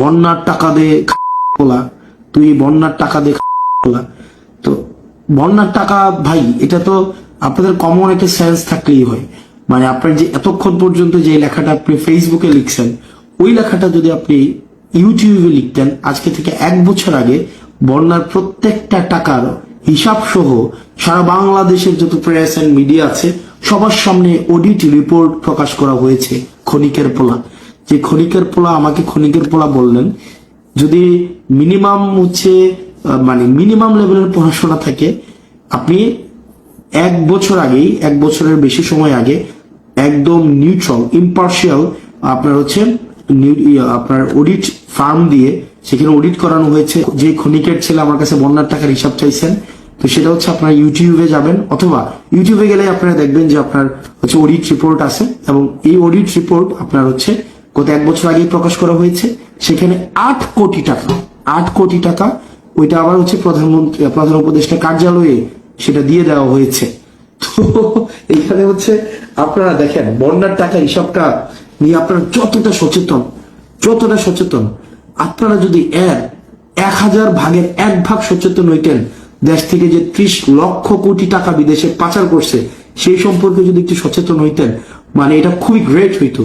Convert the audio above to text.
বন্যার টাকা দে খোলা, তুই বন্যার টাকা দে খোলা। তো বন্যার টাকা ভাই, এটা তো আপনাদের কমন একটা সেন্স থাকলেই হয়। মানে আপনার যে এতক্ষণ পর্যন্ত যে লেখাটা আপনি ফেসবুকে লিখছেন, ওই লেখাটা যদি আপনি ইউটিউবে লিখতেন আজকে থেকে 1 বছর আগে, বন্যার প্রত্যেকটা টাকার হিসাব সহ সারা বাংলাদেশের যত প্রেস এন্ড মিডিয়া আছে সবার সামনে অডিট রিপোর্ট প্রকাশ করা হয়েছে। ক্ষণিকের পোলা, যে ক্ষণিকের পোলা আমাকে ক্ষণিকের পোলা বললেন, যদি মিনিমাম হচ্ছে মানে মিনিমাম লেভেলের পড়াশোনা থাকে, আপনি 1 বছর আগেই, 1 বছরের বেশি সময় আগে একদম নিউট্রাল ইম্পার্শিয়াল আপনার হচ্ছে আপনার অডিট ফার্ম দিয়ে সেখানে অডিট করানো হয়েছে। যে ক্ষণিকের ছেলে আমার কাছে বন্যার টাকার হিসাব চাইছেন, তো সেটা হচ্ছে আপনার ইউটিউবে যাবেন, অথবা ইউটিউবে গেলে আপনারা দেখবেন যে আপনার হচ্ছে অডিট রিপোর্ট আছে, এবং এই অডিট রিপোর্ট আপনার হচ্ছে গত 1 বছর আগেই প্রকাশ করা হয়েছে। সেখানে 8 কোটি টাকা ওইটা আবার হচ্ছে প্রধান উপদেষ্টা কার্যালয়ে সেটা দিয়ে দেওয়া হয়েছে। তো এখানে হচ্ছে আপনারা দেখেন বন্যার টাকার হিসাবটা নিয়ে আপনারা যতটা সচেতন আপনারা যদি 1000 ভাগের 1 ভাগ সচেতন হইতেন, দেশ থেকে যে 30 লক্ষ কোটি টাকা বিদেশে পাচার করছে সেই সম্পর্কে যদি একটু সচেতন হইতেন, মানে এটা খুবই গ্রেট হইতো।